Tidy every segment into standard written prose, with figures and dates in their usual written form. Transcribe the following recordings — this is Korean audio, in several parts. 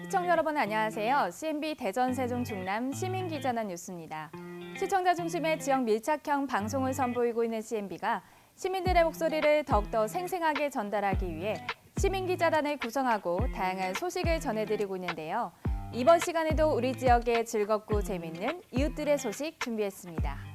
시청자 여러분 안녕하세요. CNB 대전 세종 충남 시민기자단 뉴스입니다. 시청자 중심의 지역 밀착형 방송을 선보이고 있는 CNB가 시민들의 목소리를 더욱더 생생하게 전달하기 위해 시민기자단을 구성하고 다양한 소식을 전해드리고 있는데요. 이번 시간에도 우리 지역의 즐겁고 재밌는 이웃들의 소식 준비했습니다.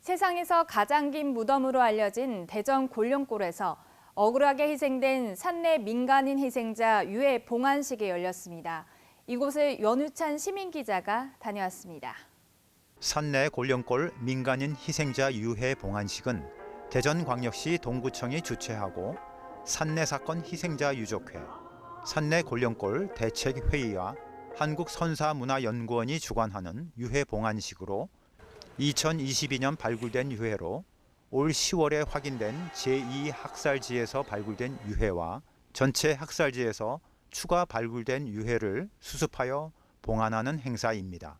세상에서 가장 긴 무덤으로 알려진 대전 골룡골에서 억울하게 희생된 산내 민간인 희생자 유해 봉안식이 열렸습니다. 이곳을 연우찬 시민기자가 다녀왔습니다. 산내 골룡골 민간인 희생자 유해 봉안식은 대전광역시 동구청이 주최하고 산내 사건 희생자 유족회, 산내 골룡골 대책회의와 한국선사문화연구원이 주관하는 유해 봉안식으로 2022년 발굴된 유해로 올 10월에 확인된 제2학살지에서 발굴된 유해와 전체 학살지에서 추가 발굴된 유해를 수습하여 봉안하는 행사입니다.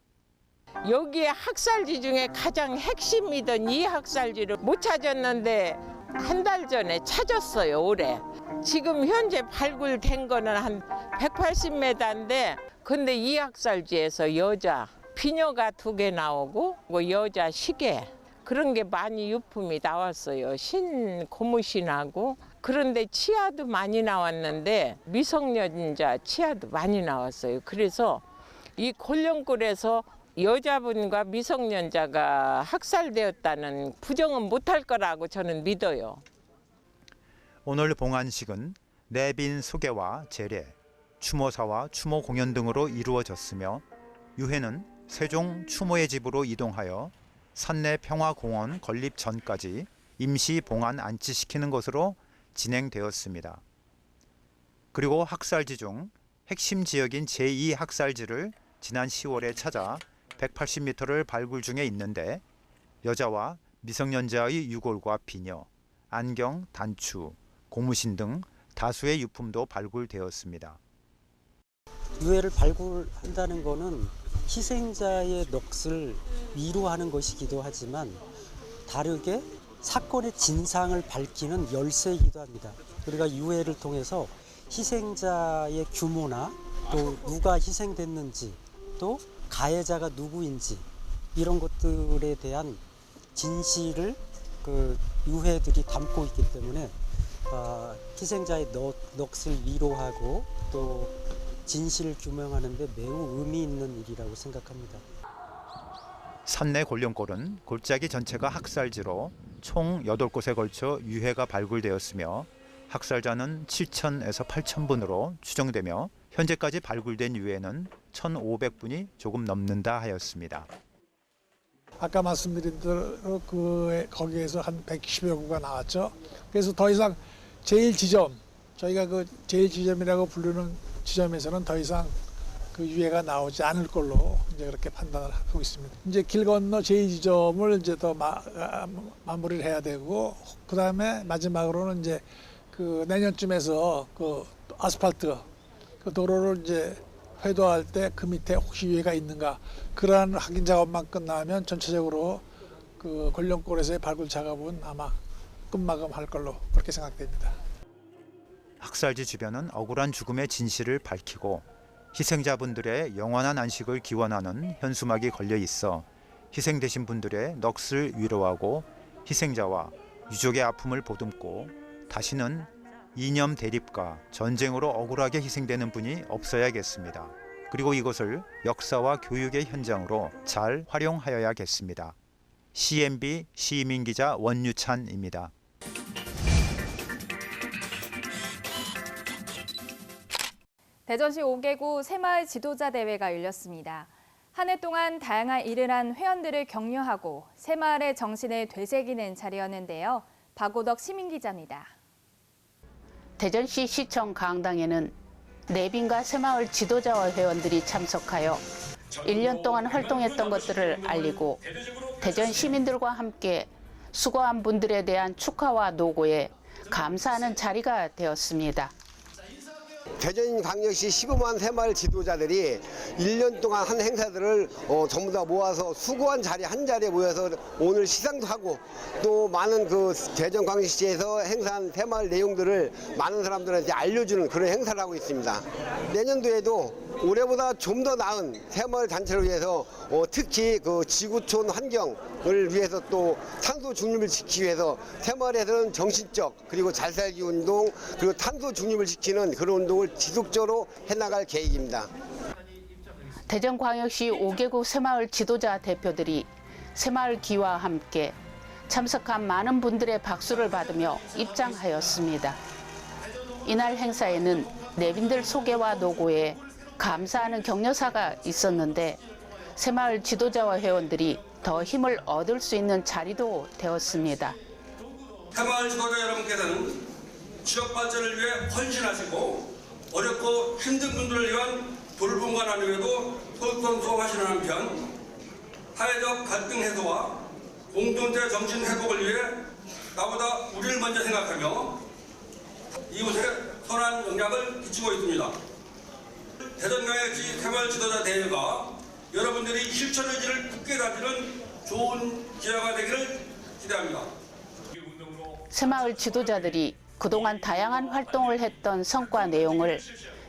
여기에 학살지 중에 가장 핵심이던 이 학살지를 못 찾았는데 한 달 전에 찾았어요, 올해. 지금 현재 발굴된 거는 한 180m인데 근데 이 학살지에서 여자 비녀가 2개 나오고 여자 시계 그런 게 많이 유품이 나왔어요. 고무신하고. 그런데 치아도 많이 나왔는데 미성년자 치아도 많이 나왔어요. 그래서 이 골룡골에서 여자분과 미성년자가 학살되었다는 부정은 못할 거라고 저는 믿어요. 오늘 봉안식은 내빈 소개와 제례, 추모사와 추모 공연 등으로 이루어졌으며 유해는 세종 추모의 집으로 이동하여 산내 평화공원 건립 전까지 임시 봉안 안치시키는 것으로 진행되었습니다. 그리고 학살지 중 핵심 지역인 제2학살지를 지난 10월에 찾아 180m를 발굴 중에 있는데 여자와 미성년자의 유골과 비녀, 안경, 단추, 고무신 등 다수의 유품도 발굴되었습니다. 유해를 발굴한다는 것은 희생자의 넋을 위로하는 것이기도 하지만 다르게 사건의 진상을 밝히는 열쇠이기도 합니다. 우리가 유해를 통해서 희생자의 규모나 또 누가 희생됐는지 또 가해자가 누구인지 이런 것들에 대한 진실을 유해들이 담고 있기 때문에 희생자의 넋을 위로하고 또 진실을 규명하는 데 매우 의미 있는 일이라고 생각합니다. 산내 골룡골은 골짜기 전체가 학살지로 총 8곳에 걸쳐 유해가 발굴되었으며 학살자는 7,000에서 8,000분으로 추정되며 현재까지 발굴된 유해는 1,500분이 조금 넘는다 하였습니다. 아까 말씀드린 대로 거기에서 한 110여 구가 나왔죠. 그래서 더 이상 제1지점, 저희가 그 제1지점이라고 부르는 지점에서는 더 이상 그 유해가 나오지 않을 걸로 이제 그렇게 판단을 하고 있습니다. 이제 길 건너 제2지점을 이제 더 마무리를 해야 되고, 그 다음에 마지막으로는 이제 그 내년쯤에서 그 아스팔트 그 도로를 이제 회도할 때 그 밑에 혹시 유해가 있는가 그러한 확인 작업만 끝나면 전체적으로 그 골룡골에서의 발굴 작업은 아마 끝마감할 걸로 그렇게 생각됩니다. 학살지 주변은 억울한 죽음의 진실을 밝히고 희생자분들의 영원한 안식을 기원하는 현수막이 걸려 있어 희생되신 분들의 넋을 위로하고 희생자와 유족의 아픔을 보듬고 다시는 이념 대립과 전쟁으로 억울하게 희생되는 분이 없어야겠습니다. 그리고 이것을 역사와 교육의 현장으로 잘 활용하여야겠습니다. CNB 시민기자 원유찬입니다. 대전시 5개구 새마을 지도자 대회가 열렸습니다. 한 해 동안 다양한 일을 한 회원들을 격려하고 새마을의 정신을 되새기는 자리였는데요. 박오덕 시민기자입니다. 대전시 시청 강당에는 내빈과 새마을 지도자와 회원들이 참석하여 1년 동안 활동했던 것들을 알리고 대전 시민들과 함께 수고한 분들에 대한 축하와 노고에 감사하는 자리가 되었습니다. 대전광역시 시범한 새마을 지도자들이 1년 동안 한 행사들을 전부 다 모아서 수고한 자리 한 자리에 모여서 오늘 시상도 하고 또 많은 그 대전광역시에서 행사한 새마을 내용들을 많은 사람들한테 알려주는 그런 행사를 하고 있습니다. 내년도에도 올해보다 좀 더 나은 새마을 단체를 위해서 특히 그 지구촌 환경을 위해서 또 탄소 중립을 지키기 위해서 새마을에서는 정신적 그리고 잘살기 운동 그리고 탄소 중립을 지키는 그런 운동을 지속적으로 해나갈 계획입니다. 대전광역시 5개국 새마을 지도자 대표들이 새마을 기와 함께 참석한 많은 분들의 박수를 받으며 입장하였습니다. 이날 행사에는 내빈들 소개와 노고에 감사하는 격려사가 있었는데 새마을 지도자와 회원들이 더 힘을 얻을 수 있는 자리도 되었습니다. 새마을 지도자 여러분께서는 지역 발전을 위해 헌신하시고 어렵고 힘든 분들을 위한 돌봄과 나눔에도 솔선수범하시는 한편 사회적 갈등 해소와 공동체 정신 회복을 위해 나보다 우리를 먼저 생각하며 이웃에 선한 영향을 끼치고 있습니다. 대전광역시 새마을 지도자 대회가 여러분들이 실천 의지를 굳게 다지는 좋은 기회가 되기를 기대합니다. 새마을 지도자들이 그동안 다양한 활동을 했던 성과 내용을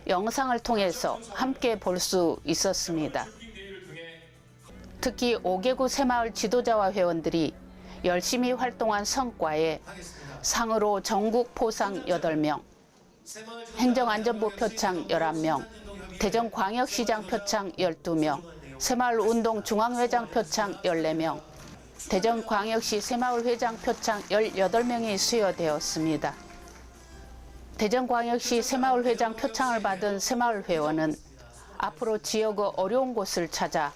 영상을 통해서 함께 볼 수 있었습니다. 특히 5개국 새마을 지도자와 회원들이 열심히 활동한 성과에 상으로 전국 포상 8명, 행정안전부 표창 11명, 대전광역시장 표창 12명, 새마을운동 중앙회장 표창 14명, 대전광역시 새마을회장 표창 18명이 수여되었습니다. 대전광역시 새마을회장 표창을 받은 새마을회원은 앞으로 지역의 어려운 곳을 찾아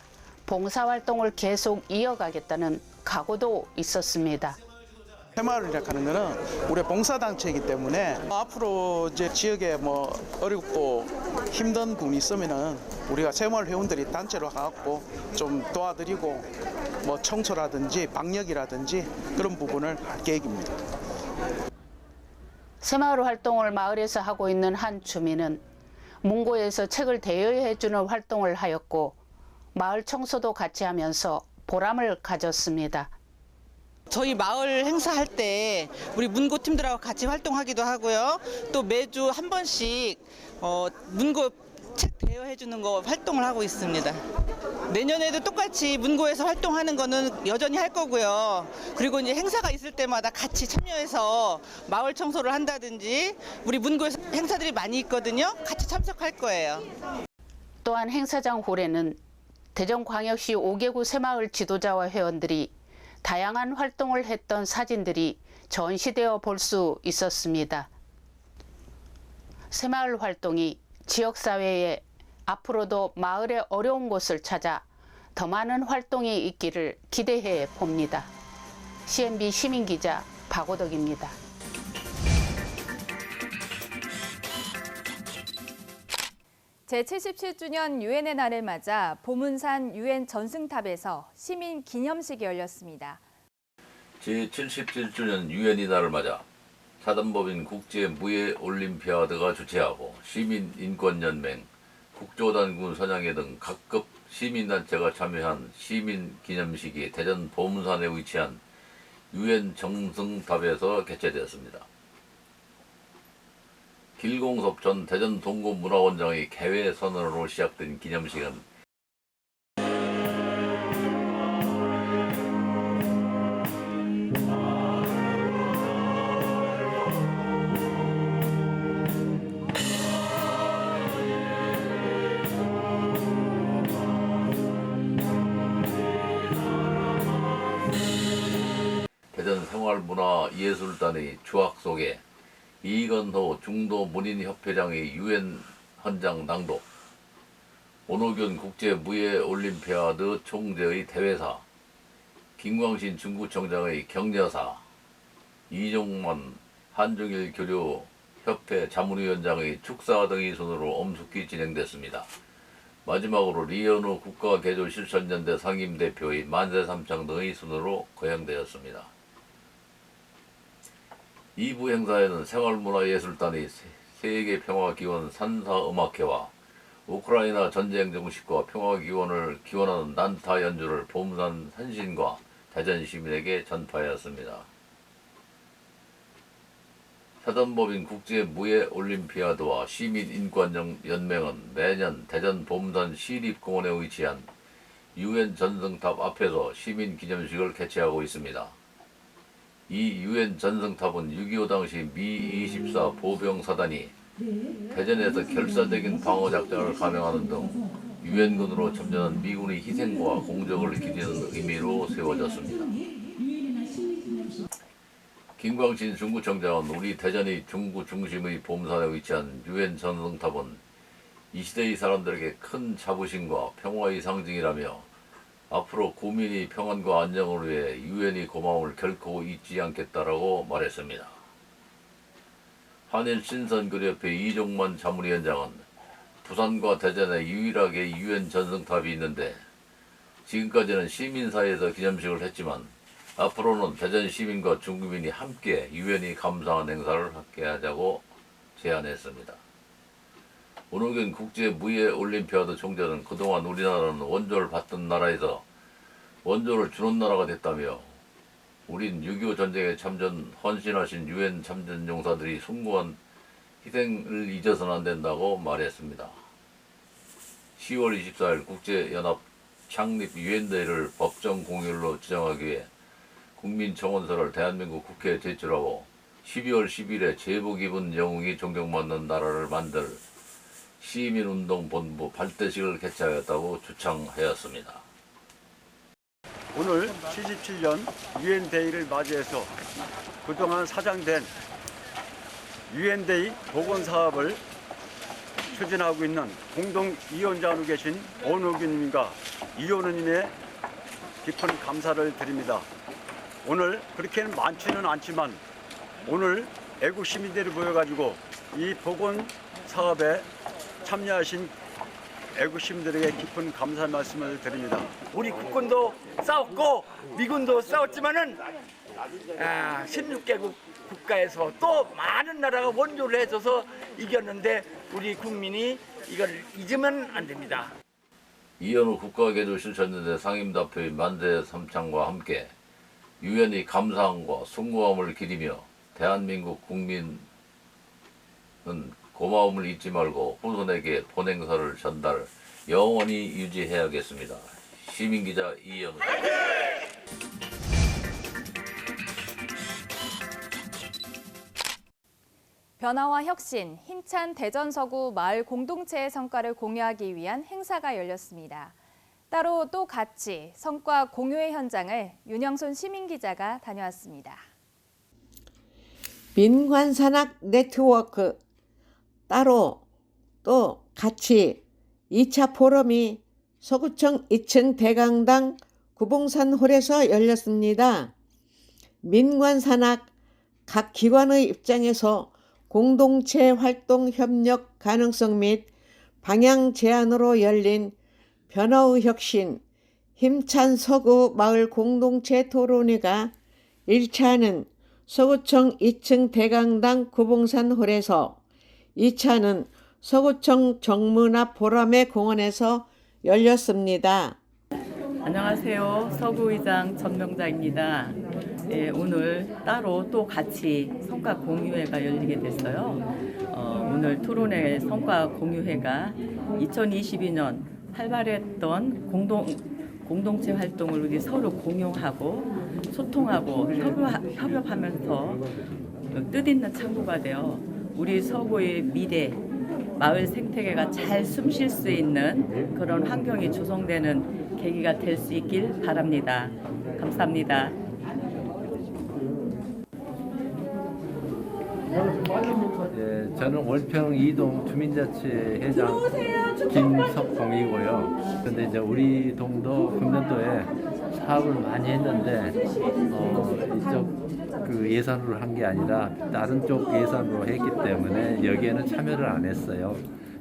봉사활동을 계속 이어가겠다는 각오도 있었습니다. 새마을이라고 하는 거는 우리 봉사단체이기 때문에 앞으로 이제 지역에 뭐 어렵고 힘든 분이 있으면은 우리가 새마을 회원들이 단체로 가갖고 좀 도와드리고 뭐 청소라든지 방역이라든지 그런 부분을 할 계획입니다. 새마을 활동을 마을에서 하고 있는 한 주민은 문고에서 책을 대여해주는 활동을 하였고 마을 청소도 같이 하면서 보람을 가졌습니다. 저희 마을 행사할 때 우리 문고 팀들하고 같이 활동하기도 하고요. 또 매주 한 번씩 문고 책 대여해 주는 거 활동을 하고 있습니다. 내년에도 똑같이 문고에서 활동하는 거는 여전히 할 거고요. 그리고 이제 행사가 있을 때마다 같이 참여해서 마을 청소를 한다든지 우리 문고에서 행사들이 많이 있거든요. 같이 참석할 거예요. 또한 행사장 홀에는 대전광역시 5개국 새마을 지도자와 회원들이 다양한 활동을 했던 사진들이 전시되어 볼 수 있었습니다. 새마을 활동이 지역사회에 앞으로도 마을의 어려운 곳을 찾아 더 많은 활동이 있기를 기대해 봅니다. CNB 시민기자 박오덕입니다. 제77주년 유엔의 날을 맞아 보문산 유엔 전승탑에서 시민 기념식이 열렸습니다. 제77주년 유엔의 날을 맞아 사단법인 국제무예올림피아드가 주최하고 시민인권연맹, 국조단군 선양회 등 각급 시민단체가 참여한 시민기념식이 대전 보문산에 위치한 유엔 정승탑에서 개최되었습니다. 길공섭 전 대전 동구문화원장의 개회 선언으로 시작된 기념식은 대전 생활문화예술단의 추악 속에 이건호 중도문인협회장의 유엔 헌장 낭독, 오노균 국제무예올림피아드 총재의 대회사, 김광신 중구청장의 격려사, 이종만 한중일 교류협회 자문위원장의 축사 등의 순으로 엄숙히 진행됐습니다. 마지막으로 리현우 국가개조실천연대 상임대표의 만세삼창 등의 순으로 거행되었습니다. 2부 행사에는 생활문화예술단의 세계평화기원 산사음악회와 우크라이나 전쟁 종식과 평화기원을 기원하는 난타 연주를 보문산 산신과 대전 시민에게 전파하였습니다. 사단법인 국제무예올림피아드와 시민인권연맹은 매년 대전 보문산 시립공원에 위치한 UN 전승탑 앞에서 시민기념식을 개최하고 있습니다. 이 UN 전승탑은 6.25 당시 미-24 보병사단이 대전에서 결사적인 방어작전을 감행하는 등 유엔군으로 참전한 미군의 희생과 공적을 기리는 의미로 세워졌습니다. 김광신 중구청장은 우리 대전의 중구 중심의 보문산에 위치한 UN 전승탑은 이 시대의 사람들에게 큰 자부심과 평화의 상징이라며 앞으로 국민의 평안과 안정을 위해 유엔의 고마움을 결코 잊지 않겠다라고 말했습니다. 한일신선교협회 이종만 자문위원장은 부산과 대전에 유일하게 유엔 전승탑이 있는데 지금까지는 시민사회에서 기념식을 했지만 앞으로는 대전 시민과 중국민이 함께 유엔이 감사한 행사를 함께 하자고 제안했습니다. 문호균 국제무예올림피아드 총재는 그동안 우리나라는 원조를 받던 나라에서 원조를 주는 나라가 됐다며 우린 6.25 전쟁에 참전 헌신하신 유엔 참전 용사들이 숭고한 희생을 잊어서는 안 된다고 말했습니다. 10월 24일 국제연합 창립 유엔데이를 법정 공휴일로 지정하기 위해 국민청원서를 대한민국 국회에 제출하고 12월 10일에 제복 입은 영웅이 존경받는 나라를 만들 시민운동본부 발대식을 개최하였다고 주창하였습니다. 오늘 77년 유엔데이를 맞이해서 그동안 사장된 유엔데이 복원사업을 추진하고 있는 공동위원장으로 계신 원호균님과 이현우님의 깊은 감사를 드립니다. 오늘 그렇게는 많지는 않지만 오늘 애국 시민들이 모여가지고 이 복원 사업에 참여하신 애국 시민들에게 깊은 감사 말씀을 드립니다. 우리 국군도 싸웠고 미군도 싸웠지만은 16개국 국가에서 또 많은 나라가 원조를 해줘서 이겼는데 우리 국민이 이걸 잊으면 안 됩니다. 이현우 국가개조실천연대 상임대표의 만세 삼창과 함께 유엔의 감사함과 숭고함을 기리며 대한민국 국민은 고마움을 잊지 말고 후손에게 본행사를 전달 영원히 유지해야겠습니다. 시민기자 이현우. 변화와 혁신, 힘찬 대전 서구 마을 공동체의 성과를 공유하기 위한 행사가 열렸습니다. 따로 또 같이 성과 공유의 현장을 윤영손 시민기자가 다녀왔습니다. 민관산악 네트워크 따로 또 같이 2차 포럼이 서구청 2층 대강당 구봉산홀에서 열렸습니다. 민관산악 각 기관의 입장에서 공동체 활동 협력 가능성 및 방향 제안으로 열린 변화의 혁신, 힘찬 서구 마을 공동체 토론회가 1차는 서구청 2층 대강당 구봉산홀에서 2차는 서구청 정문 앞 보람의 공원에서 열렸습니다. 안녕하세요. 서구의장 전명자입니다. 오늘 따로 또 같이 성과 공유회가 열리게 됐어요. 오늘 토론회 성과 공유회가 2022년 활발했던 공동체 활동을 우리 서로 공유하고 소통하고 협업하면서 뜻있는 창구가 되어 우리 서구의 미래, 마을 생태계가 잘 숨쉴 수 있는 그런 환경이 조성되는 계기가 될 수 있길 바랍니다. 감사합니다. 예, 저는 월평 2동 주민자치회장 김석봉이고요. 근데 이제 우리 동도 금년도에 사업을 많이 했는데 이쪽 그 예산으로 한 게 아니라 다른 쪽 예산으로 했기 때문에 여기에는 참여를 안 했어요.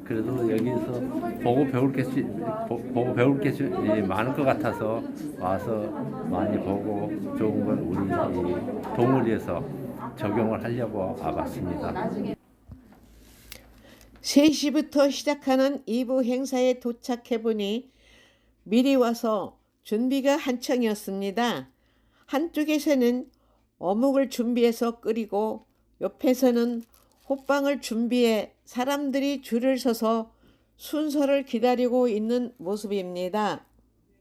그래도 여기서 보고 배울 게 많을 것 같아서 와서 많이 보고 좋은 걸 우리 동을 위해서 적용을 하려고 와봤습니다. 3시부터 시작하는 2부 행사에 도착해보니 미리 와서 준비가 한창이었습니다. 한쪽에서는 어묵을 준비해서 끓이고 옆에서는 호빵을 준비해 사람들이 줄을 서서 순서를 기다리고 있는 모습입니다.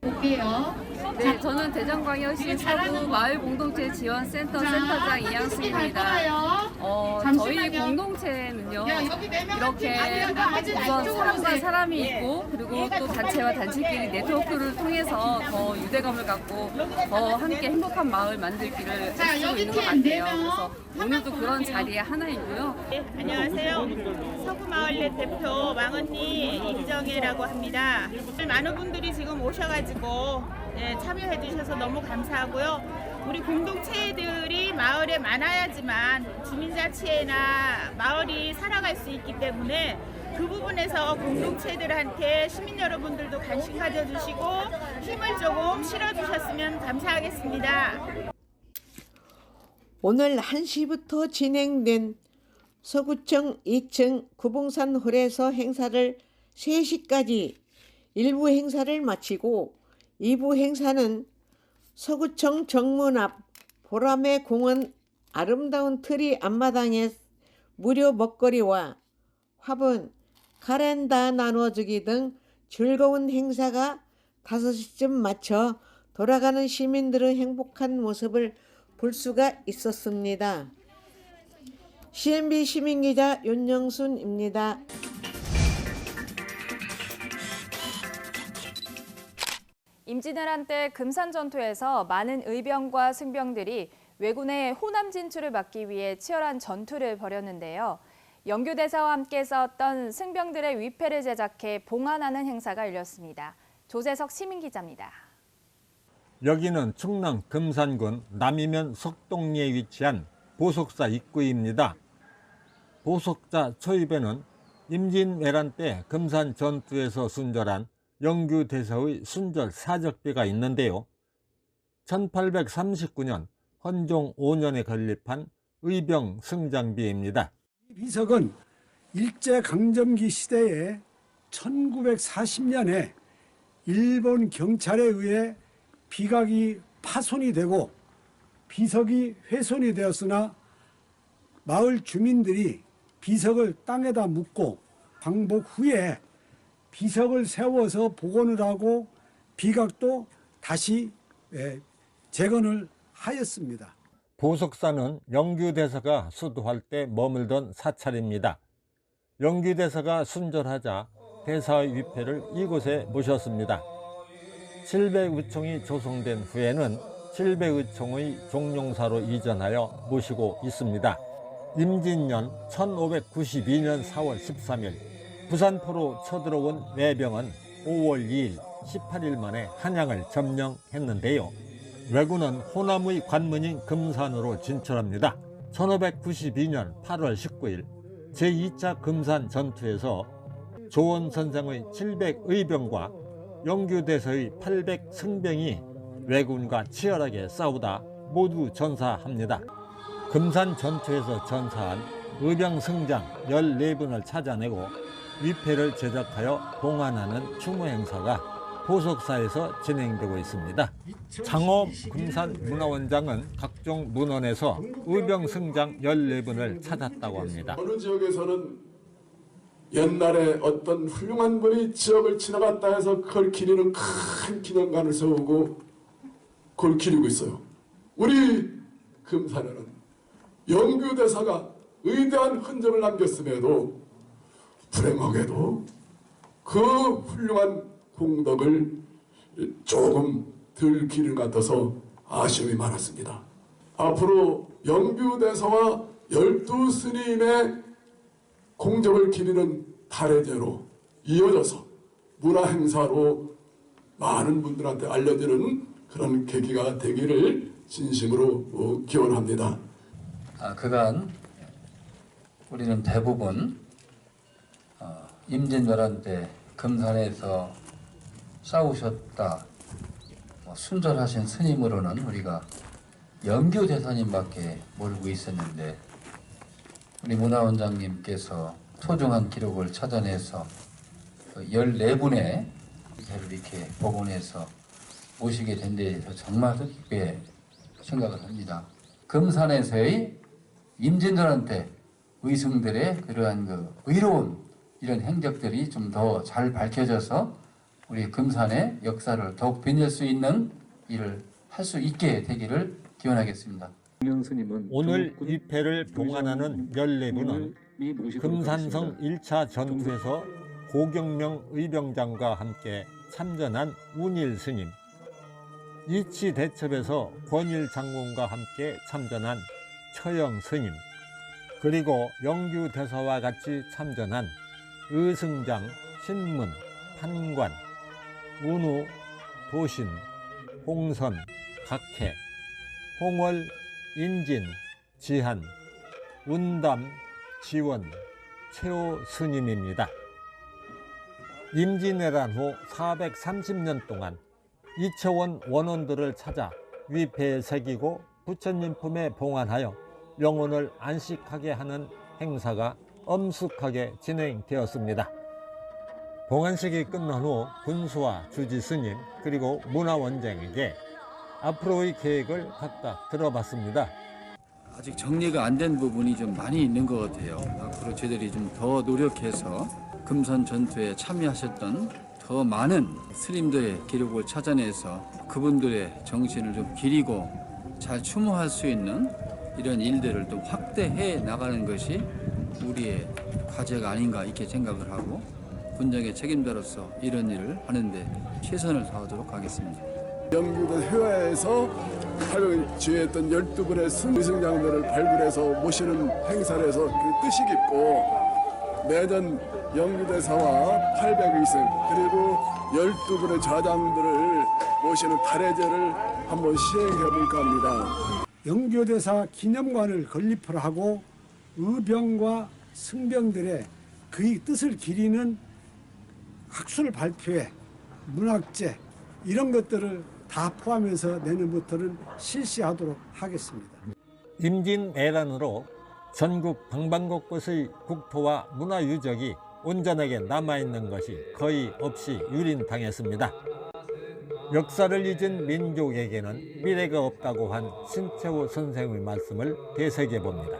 네, 저는 대전광역시 서구 마을공동체지원센터 센터장 이양수입니다. 저희 공동체는요, 이렇게 우선 사람과 사람이 있고, 그리고 또 단체와 단체끼리 네트워크를 통해서 더 유대감을 갖고 더 함께 행복한 마을 만들기를 애쓰고 있는 것 같아요. 그래서 오늘도 그런 자리에 하나이고요. 네, 안녕하세요. 서구마을넷 대표 망언니 임정혜라고 합니다. 많은 분들이 지금 오셔가지고 참여해 주셔서 너무 감사하고요. 우리 공동체들이 마을에 많아야지만 주민자치회나 마을이 살아갈 수 있기 때문에 그 부분에서 공동체들한테 시민 여러분들도 관심 가져주시고 힘을 조금 실어주셨으면 감사하겠습니다. 오늘 1시부터 진행된 서구청 2층 구봉산홀에서 행사를 3시까지 1부 행사를 마치고 2부 행사는 서구청 정문 앞 보라매 공원 아름다운 트리 앞마당에 무료 먹거리와 화분, 카렌다 나눠주기 등 즐거운 행사가 5시쯤 마쳐 돌아가는 시민들의 행복한 모습을 볼 수가 있었습니다. CNB 시민기자 윤영순입니다. 임진왜란 한때 금산 전투에서 많은 의병과 승병들이 왜군의 호남 진출을 막기 위해 치열한 전투를 벌였는데요. 영규대사와 함께 싸웠던 승병들의 위패를 제작해 봉안하는 행사가 열렸습니다. 조재석 시민기자입니다. 여기는 충남 금산군 남이면 석동리에 위치한 보석사 입구입니다. 보석사 초입에는 임진왜란 때 금산 전투에서 순절한 영규대사의 순절 사적비가 있는데요. 1839년 헌종 5년에 건립한 의병 승장비입니다. 이 비석은 일제강점기 시대에 1940년에 일본 경찰에 의해 비각이 파손이 되고 비석이 훼손이 되었으나 마을 주민들이 비석을 땅에다 묻고 광복 후에 비석을 세워서 복원을 하고 비각도 다시 재건을 하였습니다. 보석사는 영규대사가 수도할 때 머물던 사찰입니다. 영규대사가 순절하자 대사의 위패를 이곳에 모셨습니다. 700의총이 조성된 후에는 700의총의 종룡사로 이전하여 모시고 있습니다. 임진년 1592년 4월 13일 부산포로 쳐들어온 왜병은 5월 2일 18일 만에 한양을 점령했는데요. 왜군은 호남의 관문인 금산으로 진출합니다. 1592년 8월 19일 제2차 금산 전투에서 조원 선생의 700의병과 영규대사의 800승병이 왜군과 치열하게 싸우다 모두 전사합니다. 금산 전투에서 전사한 의병 승장 14분을 찾아내고 위패를 제작하여 봉안하는 추모 행사가 보석사에서 진행되고 있습니다. 장호 금산문화원장은 각종 문헌에서 의병 승장 14분을 찾았다고 합니다. 어느 지역에서는 옛날에 어떤 훌륭한 분이 지역을 지나갔다 해서 그걸 기리는 큰 기념관을 세우고 그걸 기리고 있어요. 우리 금산에는 영규대사가 위대한 흔적을 남겼음에도 불행하게도 그 훌륭한 공덕을 조금 덜 기린 것 같아서 아쉬움이 많았습니다. 앞으로 영규대사와 12스님의 공적을 기리는 달해제로 이어져서 문화행사로 많은 분들한테 알려지는 그런 계기가 되기를 진심으로 기원합니다. 그간 우리는 대부분 임진왜란 때 금산에서 싸우셨다 순절하신 스님으로는 우리가 영규대사님밖에 모르고 있었는데 우리 문화원장님께서 소중한 기록을 찾아내서 14분의 행사를 이렇게 복원해서 모시게 된 데 대해서 정말 기쁘게 생각을 합니다. 금산에서의 임진왜란때 의승들의 그러한 그 의로운 이런 행적들이 좀 더 잘 밝혀져서 우리 금산의 역사를 더욱 빛낼 수 있는 일을 할 수 있게 되기를 기원하겠습니다. 오늘 위패를 봉안하는 14분은 금산성 1차 전투에서 고경명 의병장과 함께 참전한 운일 스님, 이치 대첩에서 권일 장군과 함께 참전한 처영 스님, 그리고 영규 대사와 같이 참전한 의승장, 신문, 판관, 운우, 도신, 홍선, 각해, 홍월, 인진, 지한, 운담, 지원, 최호 스님입니다. 임진왜란 후 430년 동안 이채원 원혼들을 찾아 위패에 새기고 부처님 품에 봉안하여 영혼을 안식하게 하는 행사가 엄숙하게 진행되었습니다. 봉안식이 끝난 후 군수와 주지 스님 그리고 문화원장에게 앞으로의 계획을 각각 들어봤습니다. 아직 정리가 안 된 부분이 좀 많이 있는 것 같아요. 앞으로 저희들이 좀 더 노력해서 금산 전투에 참여하셨던 더 많은 스님들의 기록을 찾아내서 그분들의 정신을 좀 기리고 잘 추모할 수 있는 이런 일들을 또 확대해 나가는 것이 우리의 과제가 아닌가 이렇게 생각을 하고 군정의 책임자로서 이런 일을 하는데 최선을 다하도록 하겠습니다. 영규대 회화에서 주의했던 12분의 의승장들을 발굴해서 모시는 행사를 해서 그 뜻이 깊고 매년 영규대사와 800의승 그리고 12분의 좌장들을 모시는 달해제를 한번 시행해 볼까 합니다. 영교대사 기념관을 건립을 하고 의병과 승병들의 그 뜻을 기리는 학술 발표회, 문학제 이런 것들을 다 포함해서 내년부터는 실시하도록 하겠습니다. 임진왜란으로 전국 방방곳곳의 국토와 문화 유적이 온전하게 남아있는 것이 거의 없이 유린당했습니다. 역사를 잊은 민족에게는 미래가 없다고 한 신채호 선생의 말씀을 되새겨봅니다.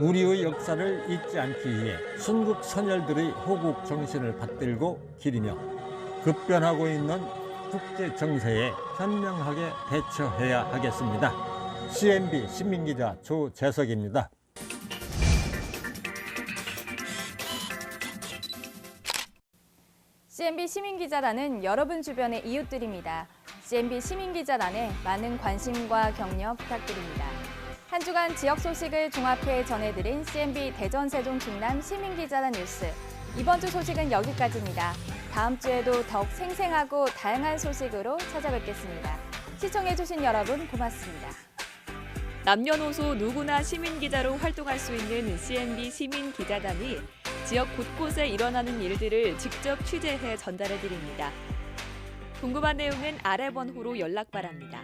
우리의 역사를 잊지 않기 위해 순국 선열들의 호국 정신을 받들고 기리며 급변하고 있는 국제 정세에 현명하게 대처해야 하겠습니다. CNB 시민기자 조재석입니다. CNB 시민기자단은 여러분 주변의 이웃들입니다. CNB 시민기자단에 많은 관심과 격려 부탁드립니다. 한 주간 지역 소식을 종합해 전해드린 CNB 대전 세종 충남 시민기자단 뉴스. 이번 주 소식은 여기까지입니다. 다음 주에도 더욱 생생하고 다양한 소식으로 찾아뵙겠습니다. 시청해주신 여러분 고맙습니다. 남녀노소 누구나 시민기자로 활동할 수 있는 CNB 시민기자단이 지역 곳곳에 일어나는 일들을 직접 취재해 전달해드립니다. 궁금한 내용은 아래 번호로 연락 바랍니다.